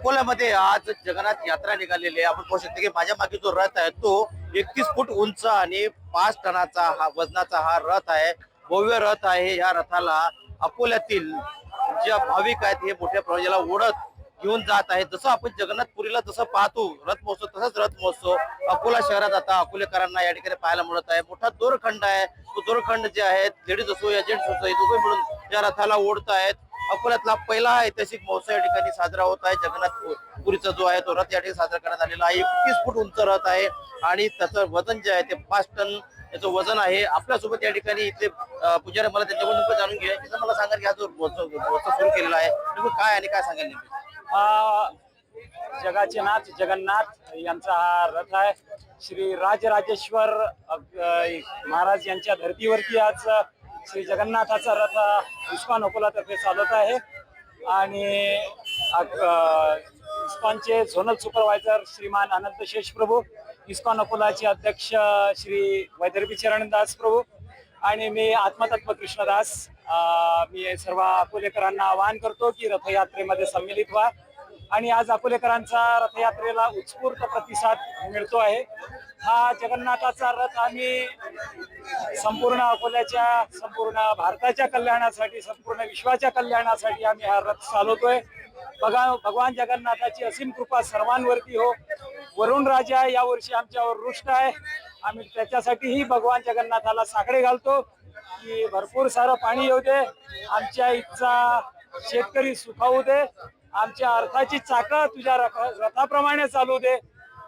अकोल्यामध्ये आज जगन्नाथ यात्रा निघालेली आहे। आपण पाहू शकतो की माझ्या मागे जो रथ आहे तो 31 फूट उंच आणि 5 टनाचा वजनाचा हा रथ आहे। भव्य रथ आहे। या रथाला अकोल्यातील ज्या भाविक आहेत हे मोठ्या प्रमाणाला ओढत घेऊन जात आहेत। जसं आपण जगन्नाथपुरीला जसं पाहतो रथ महोत्सव, तसंच रथ महोत्सव अकोला शहरात आता अकोलेकरांना या ठिकाणी पाहायला मिळत आहे। मोठा दोरखंड आहे। तो दोरखंड जे आहेत लेडीज असो या जेंट्स असो हे दोघे मिळून या रथाला ओढत आहेत। अकोल्यातला पहिला ऐतिहासिक महोत्सव या ठिकाणी साजरा होत आहे। जगन्नाथपुरीचा जो आहे तो रथ या ठिकाणी साजरा करण्यात आलेला आहे। 31 फूट उंच रथ आहे आणि त्याचं वजन जे आहे ते 5 टन याचं वजन आहे। आपल्यासोबत या ठिकाणी इथले पुजारी, मला त्यांच्याकडून जाणून घ्या की मला सांगा की हा जो महोत्सव सुरू केलेला आहे नेमकं काय आणि काय सांगाल नेमकं? जगाचे नाथ जगन्नाथ यांचा हा रथ आहे। श्री राजराजेश्वर महाराज यांच्या धर्तीवरती आज श्री जगन्नाथाचा रथ इस्कॉन अकोलातर्फे चालवत आहे आणि इस्कॉनचे झोनल सुपरवायझर श्रीमान अनंत शेष प्रभू, इस्कॉन अकोलाचे अध्यक्ष श्री वैदर्भी चरणदास प्रभू आणि मी आत्मतत्व कृष्णदास, मी सर्व अकोलेकरांना आवाहन करतो की रथयात्रेमध्ये सम्मिलित व्हा। आणि आज अकोलेकरांचा रथयात्रेला उत्स्फूर्त प्रतिसाद मिळतो आहे। हा जगन्नाथाचा रथ आम्ही संपूर्ण अकोल्याच्या, संपूर्ण भारताच्या कल्याणासाठी, संपूर्ण विश्वाच्या कल्याणासाठी आम्ही हा रथ चालवतोय। भगवान जगन्नाथाची असीम कृपा सर्वांवरती हो। वरुण राजा यावर्षी आमच्यावर रुष्ट आहे। आम्ही त्याच्यासाठीही भगवान जगन्नाथाला साकडे घालतो की भरपूर सारं पाणी येऊ दे, आमच्या इच्छा शेतकरी सुखावू दे, आमच्या अर्थाची चाकं तुझ्या रथाप्रमाणे चालू दे,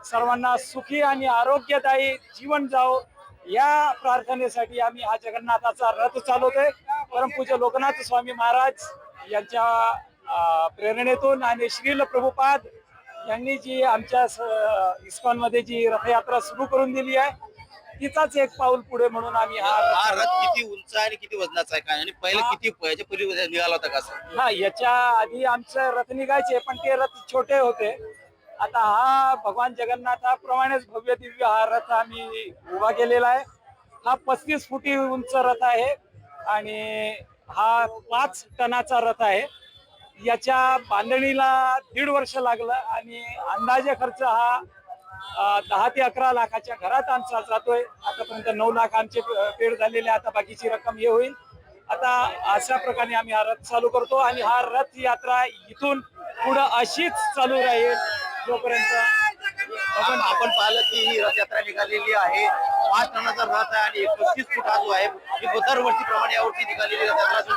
सर्वांना सुखी आणि आरोग्यदायी जीवन जावो या प्रार्थनेसाठी आम्ही हा जगन्नाथाचा रथ चालवतोय। परमपूज्य लोकनाथ स्वामी महाराज यांच्या प्रेरणेतून आणि श्रील प्रभुपाद यांनी जी आमच्या इस्कॉन मध्ये जी रथयात्रा सुरू करून दिली आहे तिचाच एक पाऊल पुढे म्हणून आम्ही हा रथ किती उंच आहे आणि किती वजनाचा आहे काय, आणि पहिले किती याच्या पूर्वी निघाला होता का? याच्या आधी आमचे रथ निघायचे पण ते रथ छोटे होते। आता हा भगवान जगन्नाथाप्रमाणेच भव्य दिव्य हा रथ आम्ही उभा केलेला आहे। हा 35 फुटी उंच रथ आहे आणि हा 5 टनाचा रथ आहे। याच्या बांधणीला 1.5 वर्ष लागलं आणि अंदाजे खर्च हा 10 ते 11 लाखाच्या घरात आमचा जातोय। आतापर्यंत 9 लाख आमचे पेड झालेले, आता बाकीची रक्कम हे होईल। आता अशा प्रकारे आम्ही हा रथ चालू करतो आणि हा रथ यात्रा इथून पुढे अशीच चालू राहील जोपर्यंत आपण पाहिलं की ही रथयात्रा निघालेली आहे। 5 टनाचा रथ आहे आणि 31 फूट हा जो आहे ही दरवर्षी प्रमाणे यावर्षी निघालेली रथयात्रा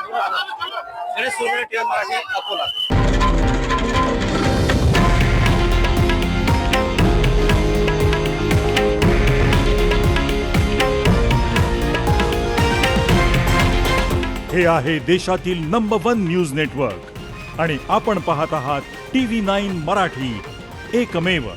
मराठी अकोला। हे आहे देशातील नंबर 1 न्यूज नेटवर्क आणि आपण पाहत आहात TV9 मराठी, एकमेव।